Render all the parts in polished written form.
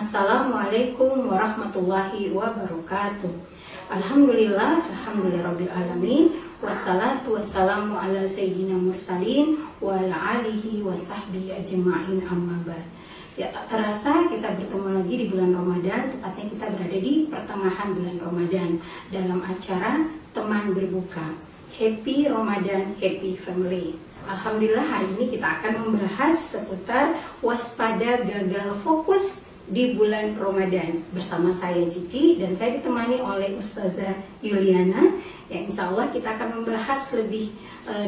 Assalamualaikum warahmatullahi wabarakatuh. Alhamdulillahirabbil alamin. Wassalatu wassalamu ala sayyidina mursalin wa ala alihi wa sahbihi ajma'in, amma ba'd. Ya, tak terasa kita bertemu lagi di bulan Ramadan, tepatnya kita berada di pertengahan bulan Ramadan dalam acara Teman Berbuka. Happy Ramadan, happy family. Alhamdulillah, hari ini kita akan membahas seputar waspada gagal fokus di bulan Ramadan bersama saya Cici, dan saya ditemani oleh Ustazah Yuliana. Ya, insya Allah kita akan membahas lebih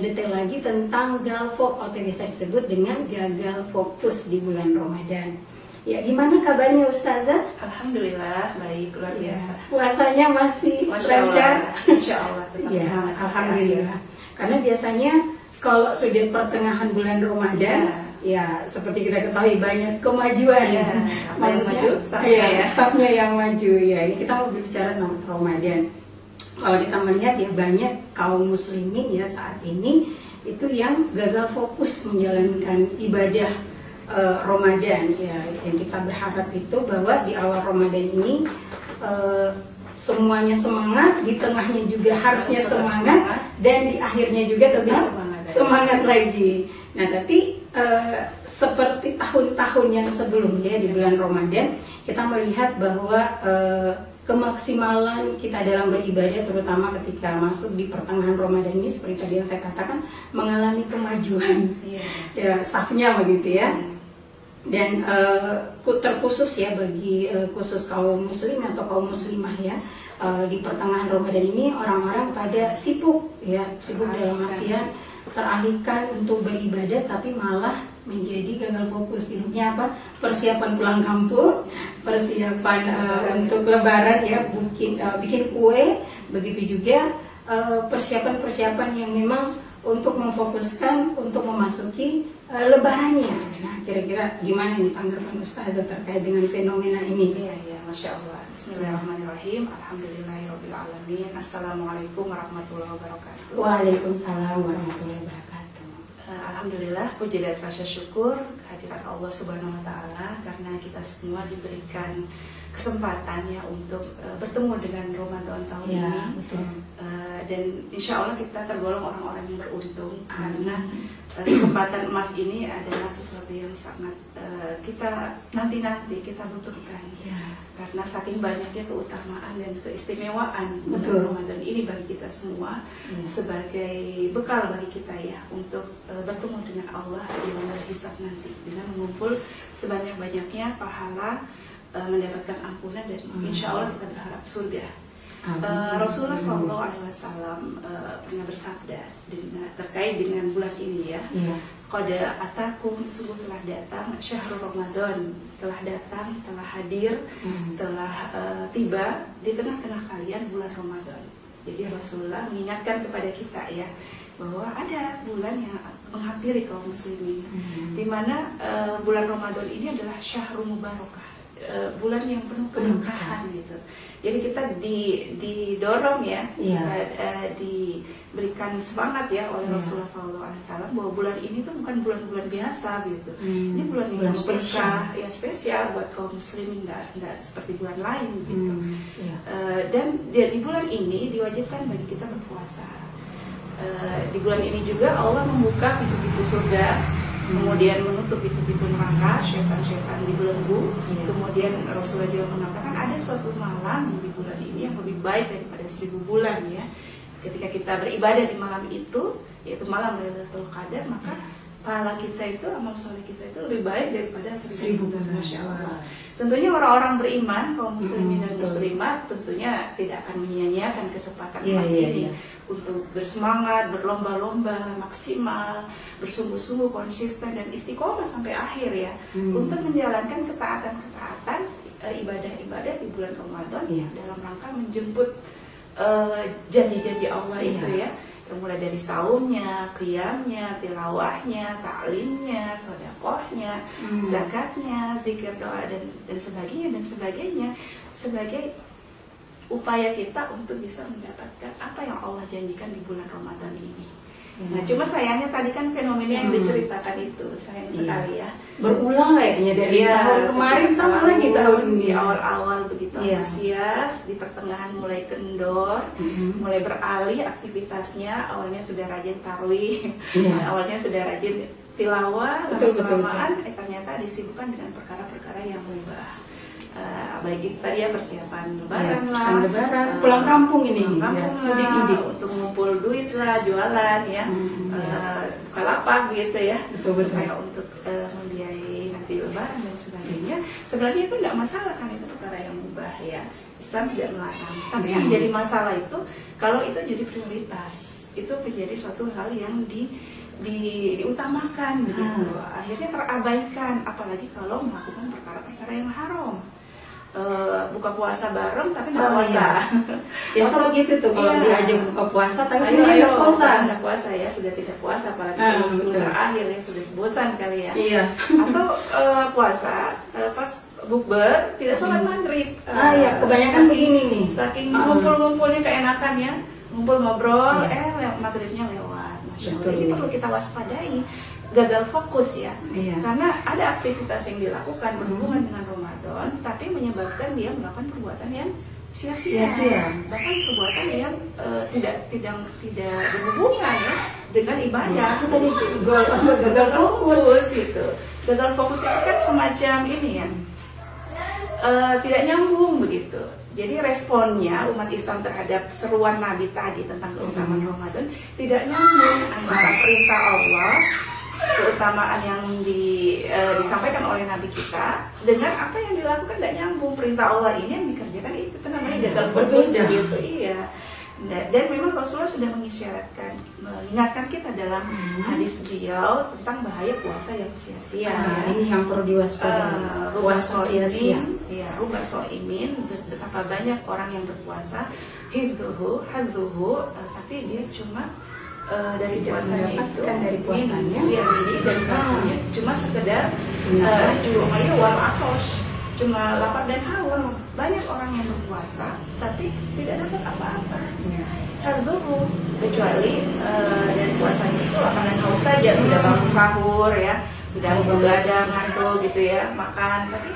detail lagi tentang galfok atau biasa disebut dengan gagal fokus di bulan Ramadan. Ya, gimana kabarnya Ustazah? Alhamdulillah baik, luar biasa. Puasanya masih lancar? Insya Allah tetap ya, semangat. Alhamdulillah. Karena biasanya kalau sudah pertengahan bulan Ramadan, ya seperti kita ketahui banyak kemajuan. Maksudnya, safnya yang maju. Ya, ini kita mau berbicara tentang Ramadan. Kalau kita melihat ya banyak kaum muslimin ya saat ini itu yang gagal fokus menjalankan ibadah Ramadan. Ya, yang kita berharap itu bahwa di awal Ramadan ini semuanya semangat, di tengahnya juga harusnya semangat, dan di akhirnya juga tetap semangat lagi. Nah, tapi seperti tahun-tahun yang sebelumnya di bulan Ramadan, kita melihat bahwa kemaksimalan kita dalam beribadah, terutama ketika masuk di pertengahan Ramadan ini, seperti tadi yang saya katakan, mengalami kemajuan. Ya, safnya begitu ya. Dan terkhusus ya bagi khusus kaum muslim atau kaum muslimah ya, di pertengahan Ramadan ini orang-orang pada sibuk ya, sibuk dalam artian teralihkan untuk beribadah, tapi malah menjadi gagal fokus. Hidupnya apa? Persiapan pulang kampung, persiapan untuk lebaran ya, bikin kue, begitu juga persiapan-persiapan yang memang untuk memfokuskan untuk memasuki lebarannya. Nah, kira-kira gimana nih tanggapan Ustazah terkait dengan fenomena ini? Iya, Masya Allah. Bismillahirrahmanirrahim. Alhamdulillahirabbil alamin. Assalamualaikum warahmatullahi wabarakatuh. Waalaikumsalam warahmatullahi wabarakatuh. Alhamdulillah, puji dan rasa syukur kehadirat Allah Subhanahu wa taala karena kita semua diberikan kesempatan ya untuk bertemu dengan Ramadan tahun ini. Betul. Dan insya Allah kita tergolong orang-orang yang beruntung. Karena kesempatan emas ini adalah sesuatu yang sangat kita nanti kita butuhkan. Karena saking banyaknya keutamaan dan keistimewaan bulan Ramadan ini bagi kita semua, sebagai bekal bagi kita ya untuk bertemu dengan Allah di yaumul hisab nanti, dengan mengumpul sebanyak-banyaknya pahala, mendapatkan ampunan, dan insya Allah kita berharap surga. Rasulullah SAW pernah bersabda terkait dengan bulan ini ya, qad atakum, sungguh telah datang syahrul Ramadan, telah datang, telah hadir, telah tiba di tengah-tengah kalian bulan Ramadan. Jadi Rasulullah mengingatkan kepada kita ya bahwa ada bulan yang menghampiri kaum muslimin, di mana bulan Ramadan ini adalah syahrul mubarakah, bulan yang penuh keberkahan gitu. Jadi kita didorong ya, diberikan semangat ya oleh Rasulullah SAW bahwa bulan ini tuh bukan bulan-bulan biasa gitu. Ini bulan yang berkah, ya spesial buat kaum muslimin, nggak seperti bulan lain gitu. Dan di bulan ini diwajibkan bagi kita berpuasa. Di bulan ini juga Allah membuka pintu-pintu surga, kemudian menutup pintu-pintu neraka, syaitan-syaitan dibelenggu. Kemudian Rasulullah juga mengatakan ada suatu malam di bulan ini yang lebih baik daripada 1000 bulan ya. Ketika kita beribadah di malam itu, yaitu malam Lailatul Qadar, maka pahala kita itu, amal soleh kita itu lebih baik daripada 1000 bulan. Masya Allah. Tentunya orang-orang beriman, kaum muslimin dan muslimat, tentunya tidak akan menyia-nyiakan kesempatan emas ini untuk bersemangat, berlomba-lomba, maksimal, bersungguh-sungguh, konsisten, dan istiqomah sampai akhir ya, untuk menjalankan ketaatan-ketaatan, ibadah-ibadah di bulan Ramadan dalam rangka menjemput janji-janji Allah itu ya. Mulai dari saumnya, qiyamnya, tilawahnya, ta'limnya, sedekahnya, zakatnya, zikir doa, dan sebagainya sebagai upaya kita untuk bisa mendapatkan apa yang Allah janjikan di bulan Ramadan ini. Nah, cuma sayangnya tadi kan fenomena yang diceritakan itu sayang sekali ya. Berulang kayaknya dari tahun kemarin sama lagi tahun ini. Di awal-awal begitu antusias, di pertengahan mulai kendor, mulai beralih aktivitasnya. Awalnya sudah rajin tarwih, awalnya sudah rajin tilawah, lama-lamaan ternyata disibukkan dengan perkara-perkara yang mubah. Baik itu tadi ya persiapan lebaran lah, pulang kampung ini, untuk ngumpul duit lah, jualan ya, bukalapak gitu ya, supaya untuk membiayai nanti lebaran dan sebagainya. Sebenarnya itu tidak masalah kan, itu perkara yang mubah ya, Islam tidak melarang. Tapi yang jadi masalah itu kalau itu jadi prioritas, itu menjadi suatu hal yang diutamakan begitu, akhirnya terabaikan, apalagi kalau melakukan perkara-perkara yang haram. Buka puasa bareng tapi nggak puasa. Ya selalu gitu tuh kalau diajak buka puasa tapi sebenarnya nggak puasa. Nggak puasa ya, sudah tidak puasa apalagi kalau sebelum terakhir ya sudah bosan kali ya. Atau puasa pas bukber tidak sholat maghrib. Kebanyakan begini nih. Saking ngumpul-ngumpulnya keenakan ya, ngumpul ngobrol, maghribnya lewat. Masya Allah, ini perlu kita waspadai. Gagal fokus ya, karena ada aktivitas yang dilakukan berhubungan dengan Ramadan, tapi menyebabkan dia melakukan perbuatan yang sia-sia, bahkan perbuatan yang tidak berhubungan ya dengan ibadah. Gagal fokus gitu. Gagal fokus itu kan semacam ini ya, tidak nyambung begitu. Jadi responnya umat Islam terhadap seruan Nabi tadi tentang keutamaan Ramadan tidak nyambung antara perintah Allah, keutamaan yang disampaikan oleh Nabi kita dengan apa yang dilakukan. Tidak nyambung. Perintah Allah ini yang dikerjakan itu namanya gagal fokus gitu. Iya. Dan memang Rasulullah sudah mengingatkan kita dalam hadis beliau tentang bahaya puasa yang sia-sia. Ini yang perlu diwaspadai. Puasa sia-sia. Ya, rubah so'imin, betapa banyak orang yang berpuasa hidzuhu, tapi dia cuma dari puasanya itu, dari puasanya dari puasanya cuma sekedar ju'umaya wal atos, cuma lapar dan haus. Banyak orang yang berpuasa tapi tidak dapat apa-apa. Hadzuhu, kecuali dari puasanya itu lapar dan haus saja, sudah bangun sahur ya, sudah begadang ngantuk gitu ya, makan, tapi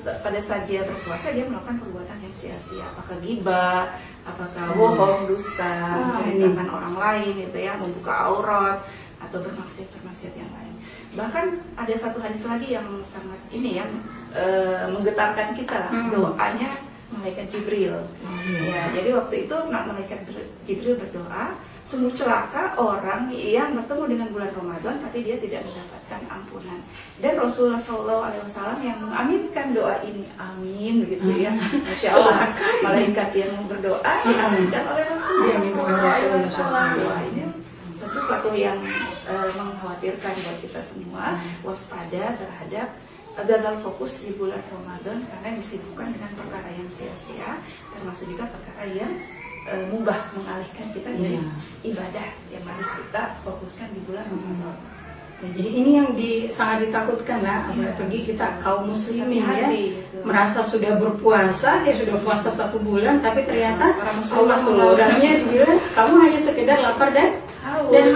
pada saat dia berpuasa dia melakukan perbuatan yang sia-sia, apakah ghibah, apakah bohong, dusta, menceritakan orang lain gitu ya, membuka aurat atau bermaksiat yang lain. Bahkan ada satu hadis lagi yang sangat ini ya, menggetarkan kita lah, doanya malaikat Jibril. Ya, jadi waktu itu malaikat Jibril berdoa, sungguh celaka orang yang bertemu dengan bulan Ramadan tapi dia tidak mendapatkan ampunan. Dan Rasulullah SAW yang mengaminkan doa ini, amin begitu ya. Masya Allah, malaikat yang berdoa diaminkan oleh Rasulullah SAW. Doa ini tentu suatu yang mengkhawatirkan buat kita semua, waspada terhadap gagal fokus di bulan Ramadan karena disibukkan dengan perkara yang sia-sia, termasuk juga perkara yang mubah, mengalihkan kita dari ibadah yang harus kita fokuskan di bulan Ramadan. Jadi ini yang sangat ditakutkan lah, apalagi kita kaum muslimin ya, merasa sudah berpuasa, saya sudah puasa 1 bulan, tapi ternyata Allah mengadabnya bilang kamu hanya sekedar lapar dan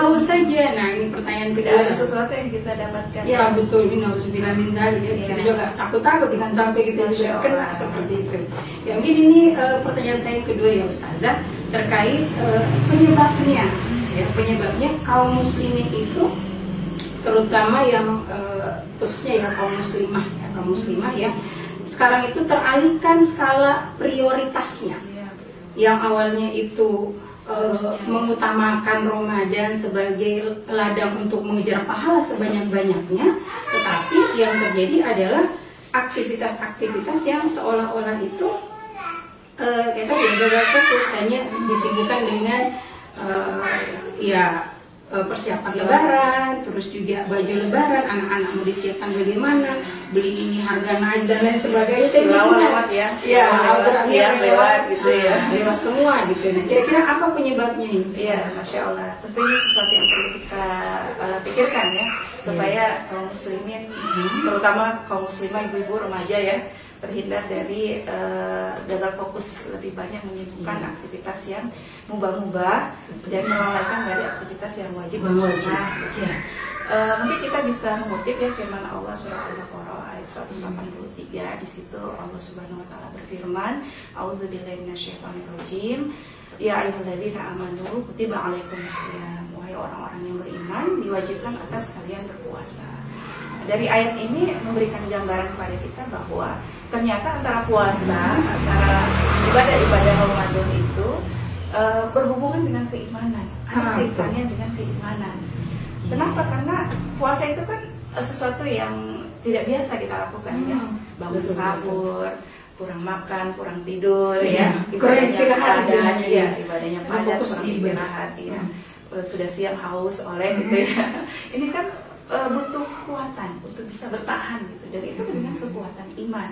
haus saja. Nah ini pertanyaan kedua, ada sesuatu yang kita dapatkan. Ya betul, ini nauzubillah min zalik ya. Kita juga takut-takut dengan sampai kita juga kena seperti itu. Ya mungkin ini pertanyaan saya yang kedua ya Ustazah, terkait penyebabnya. Ya, penyebabnya kaum muslimin itu, terutama yang khususnya ya kaum muslimah ya, sekarang itu teralihkan skala prioritasnya. Yang awalnya itu mengutamakan Ramadan sebagai ladang untuk mengejar pahala sebanyak-banyaknya, tetapi yang terjadi adalah aktivitas-aktivitas yang seolah-olah itu kita gagal fokus, hanya disibukkan dengan persiapan lebaran, terus juga baju lebaran, anak-anak mau disiapkan bagaimana, beli ini harga naik dan lain sebagainya. Lewat lewat gitu ya, lewat semua gitu. Nah, kira-kira apa penyebabnya ini? Iya, Masya Allah. Tentunya sesuatu yang perlu kita pikirkan ya, supaya kaum muslimin, terutama kaum muslimah ibu-ibu remaja ya, terhindar dari gagal fokus, lebih banyak menyibukkan aktivitas yang mubah-mubah dan melalaikan dari aktivitas yang wajib dan sunnah. Mungkin kita bisa mengutip ya firman Allah surah Al-Baqarah ayat 183. Di situ Allah Subhanahu wa taala berfirman, "A'udzubillahi minasyaitonirrajim. Ya ayyuhalladzina amanu kutiba alaikumusiyam." Wahai orang-orang yang beriman, diwajibkan atas kalian berpuasa. Dari ayat ini memberikan gambaran kepada kita bahwa ternyata antara puasa, antara ibadah-ibadah Ramadan itu berhubungan dengan keimanan, ada kaitannya dengan keimanan. Kenapa? Karena puasa itu kan sesuatu yang tidak biasa kita lakukan ya. Bangun sahur, kurang makan, kurang tidur ya. Ibadahnya padat, ya, ibadahnya padat, kurang istirahat ya. Sudah siang haus oleh gitu ya. Ini kan butuh kekuatan untuk bisa bertahan gitu, dan itu dengan kekuatan iman.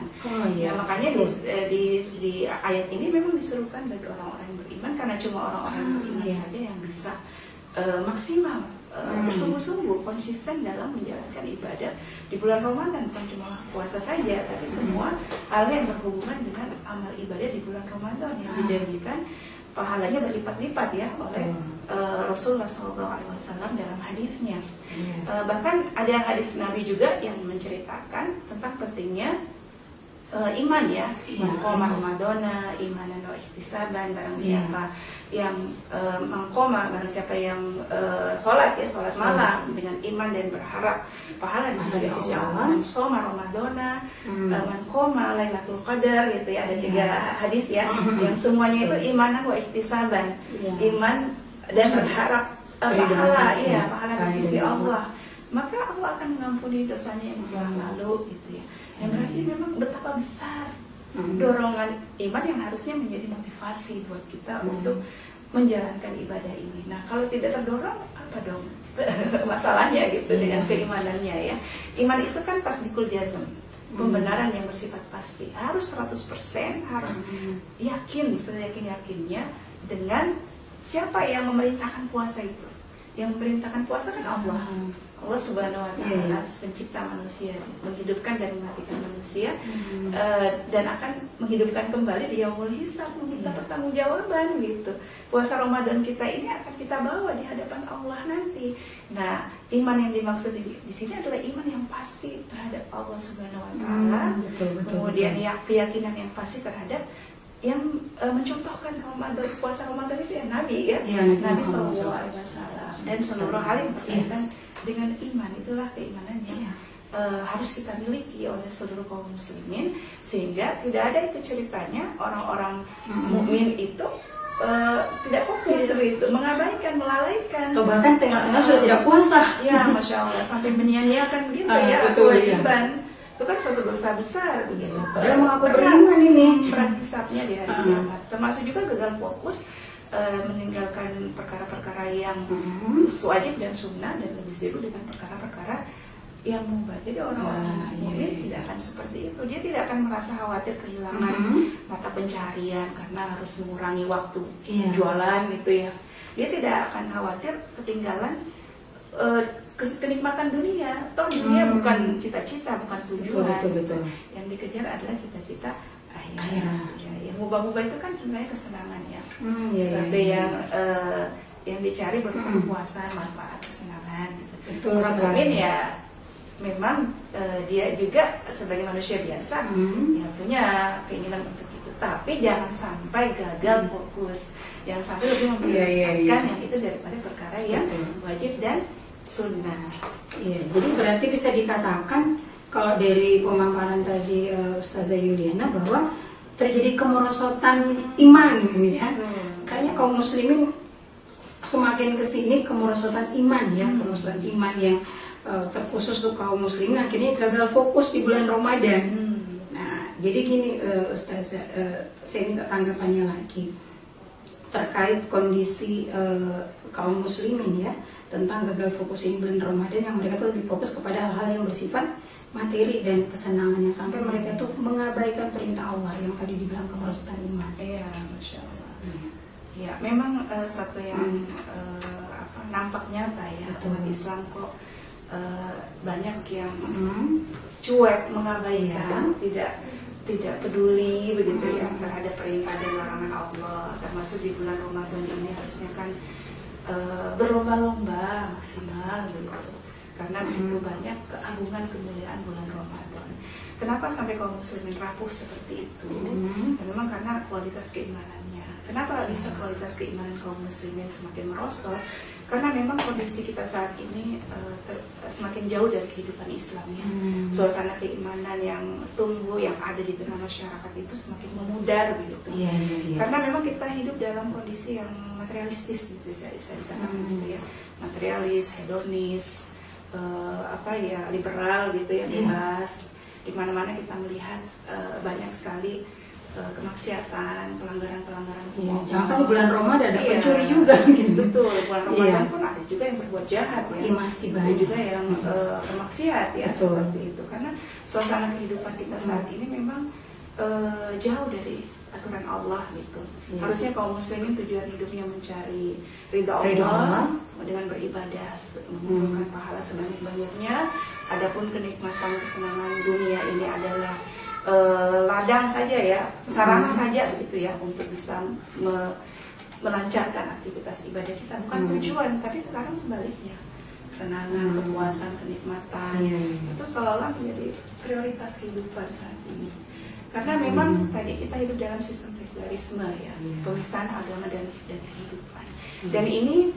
Makanya di ayat ini memang diserukan bagi orang-orang yang beriman, karena cuma orang-orang yang beriman saja yang bisa maksimal bersungguh-sungguh konsisten dalam menjalankan ibadah di bulan Ramadan. Bukan cuma puasa saja, tapi semua hal yang berhubungan dengan amal ibadah di bulan Ramadan yang dijanjikan pahalanya berlipat-lipat ya oleh Rasulullah SAW dalam hadisnya. Bahkan ada hadis Nabi juga yang menceritakan tentang pentingnya iman ya, mengkoma Ramadana, imanan wa ihtisaban. Barang siapa yang mengkoma, barang siapa yang sholat malam dengan iman dan berharap pahala di sisi Allah. Soma Ramadana, mengkoma Lailatul Qadar gitu ya. Ada 3 hadis ya, yang semuanya itu imanan wa ihtisaban, iman dan berharap pahala di sisi Allah. Maka Allah akan mengampuni dosanya yang telah lalu gitu ya. Yang berarti memang betapa besar dorongan iman yang harusnya menjadi motivasi buat kita untuk menjalankan ibadah ini. Nah, kalau tidak terdorong, apa dong masalahnya gitu dengan keimanannya ya. Iman itu kan tasdikul jazm, pembenaran yang bersifat pasti. Harus 100%, harus yakin, seyakin-yakinnya dengan siapa yang memerintahkan puasa itu. Yang memerintahkan puasa kan Allah. Allah Subhanahu wa taala, pencipta manusia, menghidupkan dan mematikan manusia, dan akan menghidupkan kembali di yaumul hisab, meminta pertanggungjawaban gitu. Puasa Ramadan kita ini akan kita bawa di hadapan Allah nanti. Nah, iman yang dimaksud di sini adalah iman yang pasti terhadap Allah Subhanahu wa taala. Kemudian keyakinan yang pasti terhadap yang mencontohkan puasa Ramadan itu ya Nabi ya, Nabi SAW dan seluruh hal yang berkaitan dengan iman. Itulah keimanan yang harus kita miliki oleh seluruh kaum muslimin, sehingga tidak ada itu ceritanya orang-orang mukmin itu tidak fokus begitu, mengabaikan, melalaikan, atau bahkan tengah-tengah sudah tidak puasa ya, Masya Allah, sampai menyia-nyiakan begitu ya kewajiban. Itu kan suatu dosa besar begitu. Padahal mengaku beriman ini. Berat hisapnya di hari kiamat. Termasuk juga gagal fokus, meninggalkan perkara-perkara yang wajib dan sunnah, dan lebih sibuk dengan perkara-perkara yang mubah. Jadi orang-orang mukmin tidak akan seperti itu. Dia tidak akan merasa khawatir kehilangan mata pencaharian karena harus mengurangi waktu jualan gitu ya. Dia tidak akan khawatir ketinggalan kenikmatan dunia. Toh dunia bukan cita-cita, bukan tujuan. Betul. Yang dikejar adalah cita-cita akhirat. Ya, yang mubah-mubah itu kan sebenarnya kesenangan ya. Sesuatu yang dicari berupa kepuasan, manfaat, kesenangan. Orang mukmin ya memang dia juga sebagai manusia biasa ya punya keinginan untuk itu. Tapi jangan sampai gagal fokus. Jangan sampai lebih memprioritaskan yang itu daripada perkara yang wajib dan sunnah. Jadi berarti bisa dikatakan kalau dari pemaparan tadi Ustazah Yuliana bahwa terjadi kemerosotan iman ya. Kayaknya kaum muslimin semakin kesini kemerosotan iman ya, kemerosotan iman yang terkhusus untuk kaum muslimin akhirnya gagal fokus di bulan Ramadan. Nah, jadi gini Ustazah, saya minta tanggapannya lagi terkait kondisi kaum muslimin ya, tentang gagal fokus di bulan Ramadan, yang mereka tuh lebih fokus kepada hal-hal yang bersifat materi dan kesenangannya, sampai mereka tuh mengabaikan perintah Allah yang tadi dibilang kemerosotan iman. Iya, Masya Allah. Ya, memang satu yang nampak nyata ya, umat Islam kok banyak yang cuek, mengabaikan, tidak peduli begitu ya terhadap perintah dan larangan Allah. Termasuk di bulan Ramadan ini harusnya kan berlomba-lomba maksimal gitu, karena begitu banyak keagungan kemuliaan bulan Ramadan. Kenapa sampai kaum muslimin rapuh seperti itu? Dan memang karena kualitas keimanannya. Kenapa bisa kualitas keimanan kaum muslimin semakin merosot? Karena memang kondisi kita saat ini semakin jauh dari kehidupan Islamnya. Suasana keimanan yang tumbuh, yang ada di tengah masyarakat itu semakin memudar begitu. Karena memang kita hidup dalam kondisi yang materialistis gitu, bisa dikatakan gitu ya. Materialis, hedonis, liberal gitu ya, bebas. Di mana-mana kita melihat banyak sekali kemaksiatan, pelanggaran-pelanggaran hukum. Jangan bulan Ramadan ada pencuri juga gitu. Betul, bulan Ramadan pun ada juga yang berbuat jahat ya. Masih banyak juga yang bermaksiat ya. Betul. Seperti itu. Karena suasana kehidupan kita saat ini memang jauh dari aturan Allah gitu. Harusnya kaum muslimin tujuan hidupnya mencari ridha Allah dengan beribadah, mengumpulkan pahala sebanyak-banyaknya. Adapun kenikmatan kesenangan dunia ini adalah ladang saja ya, sarana saja begitu ya untuk bisa melancarkan aktivitas ibadah kita, bukan tujuan. Tapi sekarang sebaliknya, kesenangan, kepuasan, kenikmatan itu seolah-olah menjadi prioritas kehidupan saat ini. Karena memang tadi kita hidup dalam sistem sekularisme ya, pemisahan agama dan kehidupan. Dan ini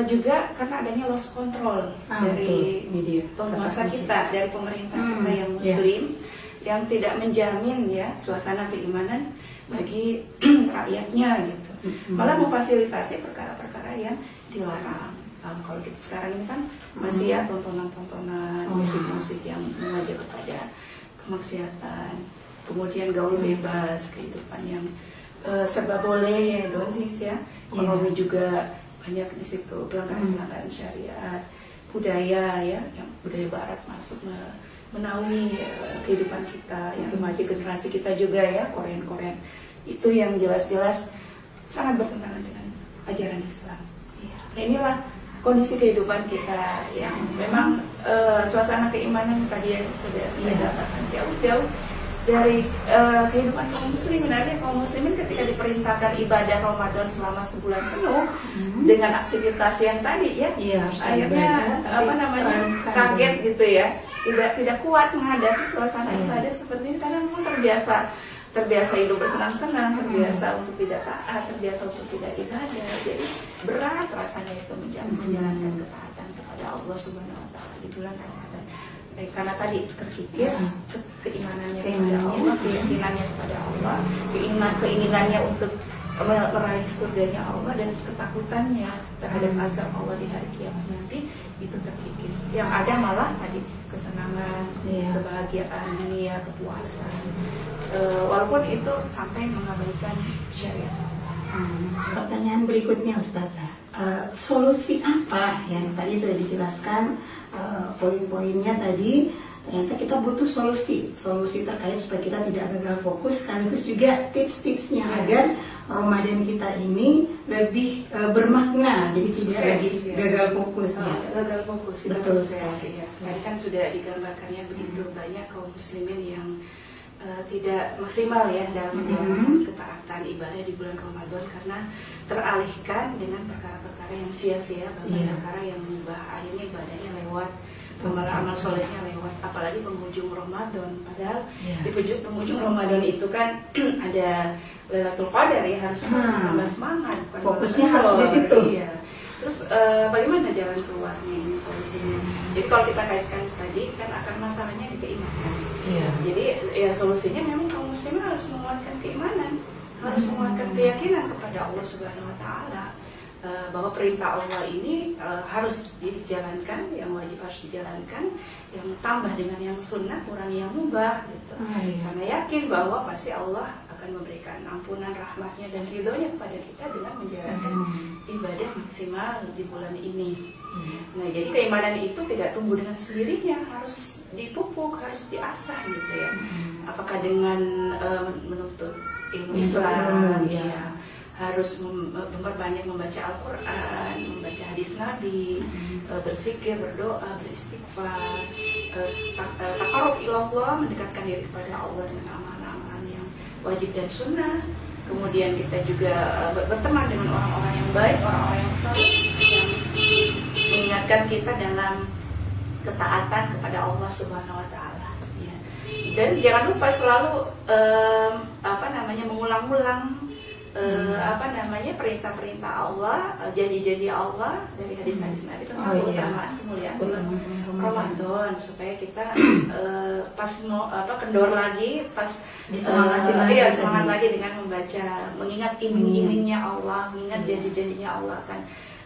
juga karena adanya loss control dari penguasa kita, dari pemerintah kita yang muslim, yang tidak menjamin ya suasana keimanan bagi rakyatnya gitu. Malah memfasilitasi perkara-perkara yang dilarang. Kalau kita sekarang ini kan masih ya tontonan-tontonan, musik-musik yang mengajak kepada kemaksiatan, kemudian gaul bebas, kehidupan yang serba boleh, hedonis ya. Ekonomi juga banyak di situ, pelanggaran-pelanggaran syariat, budaya ya, yang budaya barat masuk menaungi kehidupan kita, yang remaja generasi kita juga ya, Korean itu yang jelas-jelas sangat bertentangan dengan ajaran Islam. Nah inilah kondisi kehidupan kita yang memang suasana keimanan tadi yang sudah saya katakan jauh-jauh dari kehidupan kaum muslimin. Ada kaum muslimin ketika diperintahkan ibadah Ramadan selama sebulan penuh dengan aktivitas yang tadi ya, akhirnya kaget gitu ya, tidak kuat menghadapi suasana ibadah seperti ini karena memang terbiasa hidup bersenang-senang, terbiasa untuk tidak taat, terbiasa untuk tidak ibadah. Jadi berat rasanya itu menjalankan ketaatan kepada Allah Subhanahu wa taala di bulan Ramadan. Karena tadi terkikis keimanannya kepada Allah, keyakinannya kepada Allah, keinginannya untuk meraih surganya Allah, dan ketakutannya terhadap azab Allah di hari kiamat nanti itu terkikis. Yang ada malah tadi kesenangan, kebahagiaan dunia, kepuasan, walaupun itu sampai mengabaikan syariat. Pertanyaan berikutnya Ustazah, solusi apa yang tadi sudah dijelaskan poin-poinnya tadi, ternyata kita butuh solusi terkait supaya kita tidak gagal fokus, sekaligus juga tips-tipsnya agar Ramadan kita ini lebih bermakna, jadi tidak lagi gagal fokus ya. Gagal fokus, betul sekali ya. Tadi kan sudah digambarkannya begitu banyak kaum muslimin yang tidak maksimal ya dalam menjalankan ketaatan ibadah di bulan Ramadan karena teralihkan dengan perkara-perkara yang sia-sia, bahkan perkara yang mubah. Akhirnya ibadahnya lewat, amal solehnya lewat, apalagi penghujung Ramadan. Padahal di penghujung Ramadan itu kan ada Lailatul Qadar ya, harusnya tambah semangat. Fokusnya harus di situ. Iya. Terus bagaimana jalan keluarnya ini, solusinya? Jadi kalau kita kaitkan tadi kan akar masalahnya di keimanan. Jadi ya solusinya memang kaum muslimin harus menguatkan keimanan, harus menguatkan keyakinan kepada Allah Subhanahu wa taala, bahwa perintah Allah ini harus dijalankan, yang wajib harus dijalankan, yang tambah dengan yang sunnah, kurang yang mubah gitu. Karena yakin bahwa pasti Allah akan memberikan ampunan, rahmatnya dan ridhonya kepada kita dengan menjalankan ibadah maksimal di bulan ini. Nah, jadi keimanan itu tidak tumbuh dengan sendirinya, harus dipupuk, harus diasah gitu ya. Apakah dengan menuntut ilmu Islam, ya, harus memperbanyak membaca Al-Quran, membaca hadis Nabi, berzikir, berdoa, beristighfar, taqarrub ila Allah, mendekatkan diri kepada Allah dengan amal-amal wajib dan sunnah. Kemudian kita juga berteman dengan orang-orang yang baik, orang-orang yang saleh, yang mengingatkan kita dalam ketaatan kepada Allah Subhanahu Wa Taala. Ya. Dan jangan lupa selalu mengulang-ulang perintah-perintah Allah, janji-janji Allah dari hadis-hadis Nabi tentang keutamaan kemuliaan bulan Ramadan, supaya kita kendor lagi, semangat lagi dengan membaca, mengingat iming-imingnya Allah, mengingat janji-janjinya Allah akan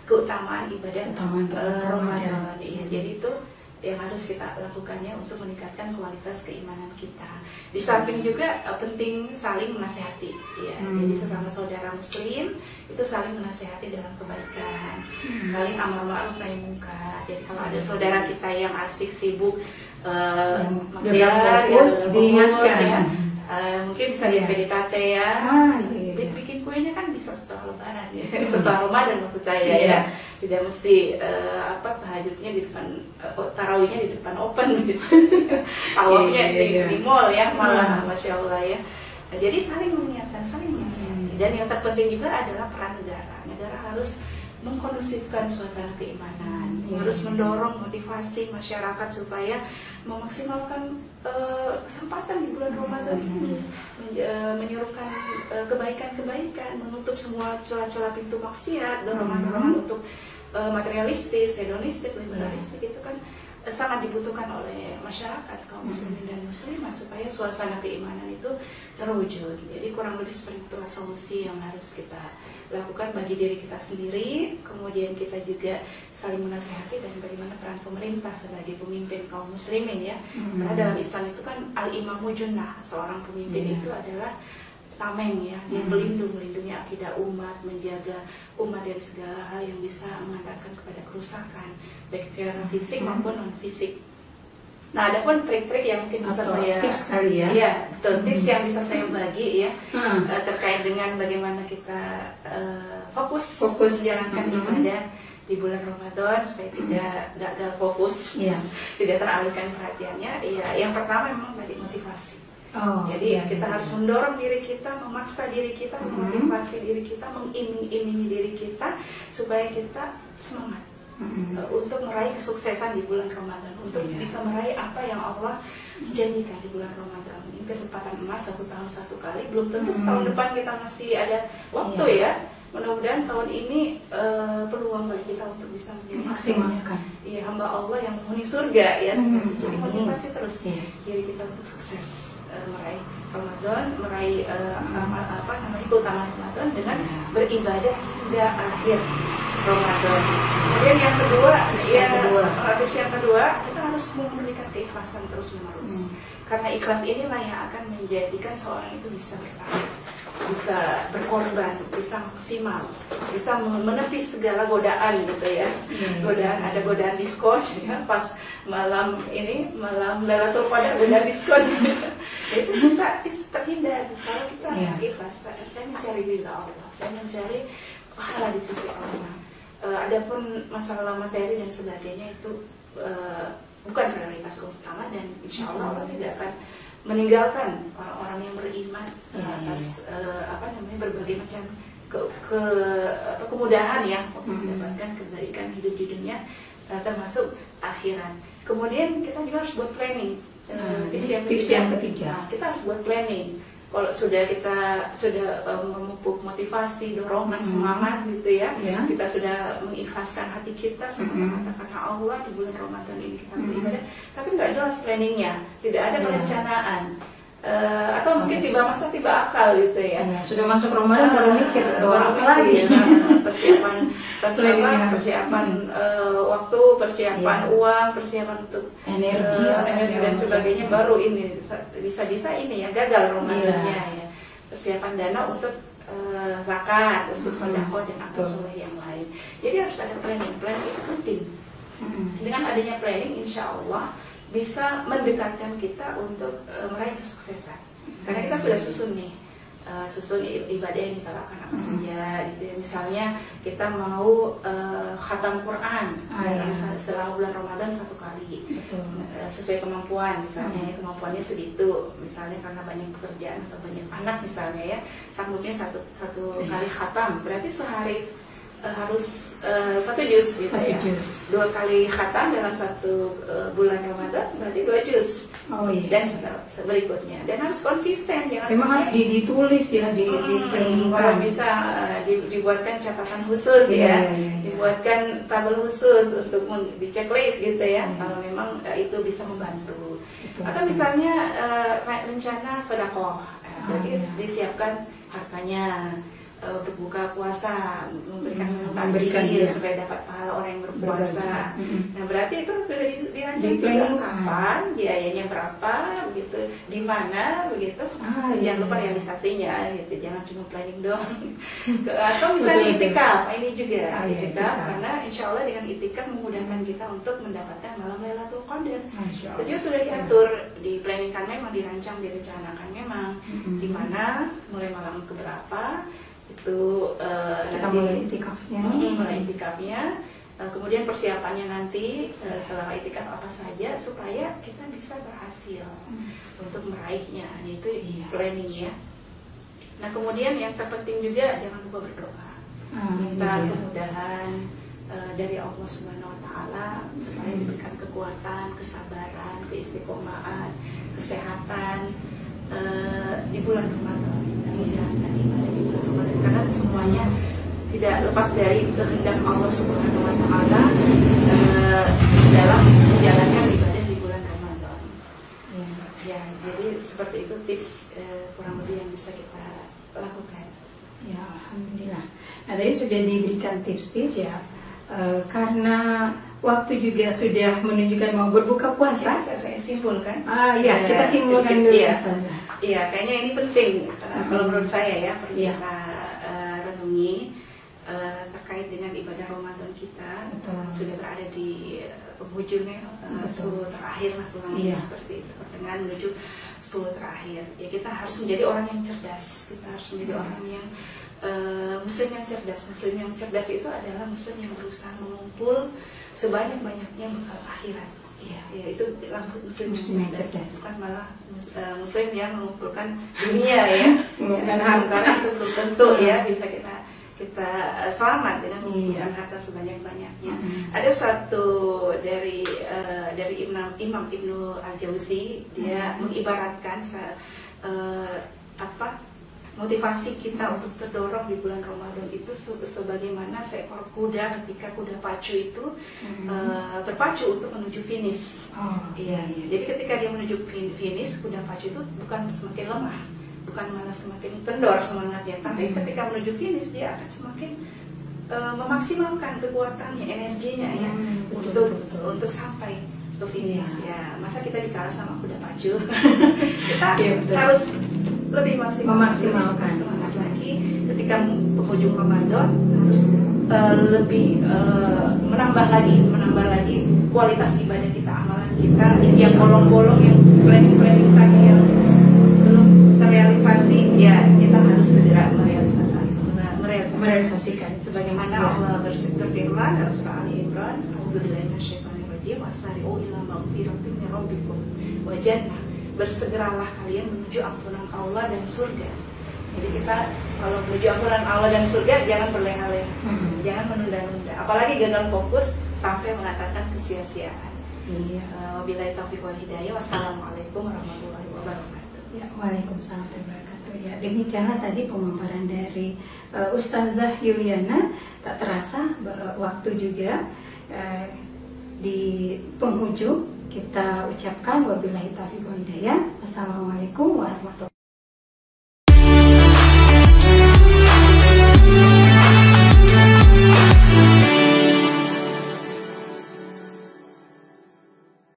keutamaan ibadah Ramadan. Iya, jadi itu yang harus kita lakukannya untuk meningkatkan kualitas keimanan kita. Di samping juga penting saling menasehati, ya. Jadi sesama saudara Muslim itu saling menasehati dalam kebaikan, saling amar ma'ruf nahi munkar. Jadi kalau ada saudara kita yang asik sibuk maksiat, diingatkan, mungkin bisa di PDKT ya. Bikin kuenya kan bisa setelah Lebaran ya, setelah Ramadan maksud saya ya. Tidak mesti tahajudnya di depan, tarawihnya di depan open gitu. Tawafnya di mall ya, malah Masya Allah ya. Nah, jadi saling mengingatkan, saling menasihati. Dan yang terpenting juga adalah peran negara. Negara harus mengkondusifkan suasana keimanan, harus mendorong motivasi masyarakat supaya memaksimalkan kesempatan di bulan Ramadan ini, menyerukan kebaikan-kebaikan, menutup semua celah-celah pintu maksiat, dorongan-dorongan untuk materialistis, hedonistik, liberalistik, itu kan sangat dibutuhkan oleh masyarakat kaum muslimin dan muslimat supaya suasana keimanan itu terwujud. Jadi kurang lebih seperti itulah solusi yang harus kita lakukan bagi diri kita sendiri, kemudian kita juga saling menasehati, dan bagaimana peran pemerintah sebagai pemimpin kaum muslimin ya. Karena dalam Islam itu kan al-imamu junnah, seorang pemimpin itu adalah tameng ya, dia melindungi akidah umat, menjaga umat dari segala hal yang bisa mengantarkan kepada kerusakan, baik secara fisik maupun non fisik. Nah, ada pun trik-trik yang mungkin bisa saya tips kali ya. Iya, betul, tips yang bisa saya bagi ya terkait dengan bagaimana kita fokus menjalankan ibadah di bulan Ramadan supaya tidak gagal fokus, tidak teralihkan perhatiannya. Iya, yang pertama memang tadi motivasi. Jadi kita harus mendorong diri kita, memaksa diri kita, memotivasi diri kita, mengiming-imingi diri kita supaya kita semangat untuk meraih kesuksesan di bulan Ramadan, untuk bisa meraih apa yang Allah janjikan di bulan Ramadan. Ini kesempatan emas, 1 tahun 1 kali, belum tentu tahun depan kita masih ada waktu ya. Mudah-mudahan tahun ini peluang bagi kita untuk bisa menjadi maksimalkan hamba Allah yang menghuni surga ya. Jadi motivasi terus diri kita untuk sukses meraih Ramadan, meraih keutamaan Ramadan dengan beribadah hingga akhir Ramadan. Kemudian yang kedua, tips yang kedua, kita harus memberikan keikhlasan terus-menerus. Karena ikhlas inilah yang akan menjadikan seorang itu bisa bertahan, bisa berkorban, bisa maksimal, bisa menepis segala godaan gitu ya. Ada godaan diskon ya, pas malam Lailatul Qadar godaan diskon. Itu bisa terhindar kalau kita ikhlas. Saya mencari ridha Allah, saya mencari pahala di sisi Allah. Adapun masalah materi dan sebagainya itu bukan prioritas utama, dan insya Allah Allah tidak akan meninggalkan orang-orang yang beriman atas berbagai macam kemudahan ya untuk mendapatkan kebaikan hidup di dunia termasuk akhirat. Kemudian kita juga harus buat planning. Tips yang ketiga, kita harus buat planning. Kalau kita sudah memupuk motivasi, dorongan, semangat gitu ya, kita sudah mengikhlaskan hati kita semangat kata Allah di bulan Ramadan ini kita beribadah, tapi nggak jelas planningnya, tidak ada perencanaan. Atau mungkin tiba masa tiba akal gitu ya. Sudah masuk Ramadan baru mikir apa lagi persiapan waktu, persiapan uang, persiapan untuk energi dan sebagainya, baru ini bisa ini ya gagal Ramadannya ya. Persiapan dana untuk zakat, untuk sedekah dan amal soleh yang lain. Jadi harus ada planning itu penting. Dengan adanya planning, insya Allah bisa mendekatkan kita untuk meraih kesuksesan. Karena kita sudah susun nih susun ibadah yang kita lakukan apa saja gitu ya. Misalnya kita mau khatam Quran dalam selama bulan Ramadan 1 kali. Sesuai kemampuan, misalnya kemampuannya segitu, misalnya karena banyak pekerjaan atau banyak anak misalnya ya, sanggupnya satu kali khatam, berarti sehari harus 1 juz gitu ya. 2 kali khatam dalam 1 bulan Ramadan berarti 2 juz. Dan berikutnya, dan harus konsisten, jangan memang harus ditulis ya, kalau bisa dibuatkan catatan khusus ya, dibuatkan tabel khusus untuk di checklist gitu ya, kalau memang itu bisa membantu. Atau misalnya rencana sedekah, berarti disiapkan hartanya berbuka puasa, memberikan takjil supaya dapat pahala orang yang berpuasa. Nah berarti itu sudah dirancang juga kapan, biayanya berapa, begitu, di mana, begitu. Jangan lupa realisasinya, gitu. Jangan cuma planning doang. Atau misalnya itikaf, ini juga itikaf, karena insya Allah dengan itikaf memudahkan kita untuk mendapatkan malam Lailatul Qadar. Jadi sudah diatur, diplanningkan, memang dirancang, direncanakan memang di mana, mulai malam keberapa. Itu kita mulai itikafnya, kemudian persiapannya nanti selama itikaf apa saja supaya kita bisa berhasil untuk meraihnya, itu planning ya. Nah kemudian yang terpenting juga jangan lupa berdoa, minta kemudahan dari Allah Subhanahu Wa Taala supaya diberikan kekuatan, kesabaran, keistiqomahan, kesehatan di bulan Ramadan, menjalankan ibadah di bulan Ramadan, karena semuanya tidak lepas dari kehendak Allah Subhanahu Wa Taala dalam menjalankan ibadah di bulan Ramadan. Ya, jadi seperti itu tips kurang lebih yang bisa kita lakukan. Ya, alhamdulillah. Nah, tadi sudah diberikan tips-tips ya. Karena waktu juga sudah menunjukkan mau berbuka puasa. Ya, saya simpulkan. Iya, kita simpulkan dulu. Iya, kayaknya ini penting. Kalau menurut saya ya, perlu kita renungi terkait dengan ibadah Ramadan kita. Sudah berada di penghujungnya 10 terakhir lah kurang lebih seperti itu, pertengahan menuju 10 terakhir. Ya kita harus menjadi orang yang cerdas. Kita harus menjadi orang yang Muslim yang cerdas. Muslim yang cerdas itu adalah Muslim yang berusaha mengumpul sebanyak-banyaknya bekal akhirat. Ya, itu lampu Muslim yang cerdas. Bukan malah Muslim yang mengumpulkan dunia ya. Dan harta itu belum tentu ya bisa kita selamat dengan mengumpulkan harta sebanyak-banyaknya. Ada suatu dari Imam Ibnu Al-Jauzi, dia mengibaratkan motivasi kita untuk terdorong di bulan Ramadan itu sebagaimana seekor kuda ketika kuda pacu itu berpacu untuk menuju finish. Jadi ketika dia menuju finish, kuda pacu itu bukan semakin lemah, bukan malah semakin kendor semangatnya, tapi ketika menuju finish dia akan semakin memaksimalkan kekuatannya, energinya ya untuk sampai ke finish. Ya, masa kita dikalah sama kuda pacu? Kita harus lebih memaksimalkan semangat lagi ketika penghujung Ramadan, harus lebih menambah lagi kualitas ibadah kita, amalan kita yang bolong-bolong, yang planning tadi yang belum terrealisasi, ya kita harus segera merealisasikan sebagaimana Allah berfirman dalam surah Ali Imran, a'udzubillahi minasyaitonirrajim, wasari'u ila maghfiratin min rabbikum wa jannah, bersegeralah kalian menuju ampunan Allah dan surga. Jadi kita kalau menuju ampunan Allah dan surga jangan berleha-leha, jangan menunda-nunda, apalagi gagal fokus sampai mengatakan kesia-siaan. Wabillahi taufiq wal hidayah. Wassalamualaikum warahmatullahi wabarakatuh. Ya, waalaikumsalam warahmatullahi wabarakatuh. Ya, demikianlah tadi pemaparan dari Ustazah Yuliana. Tak terasa waktu juga di penghujung. Kita ucapkan wabillahi taufiq wal hidayah. Wassalamualaikum warahmatullahi wabarakatuh.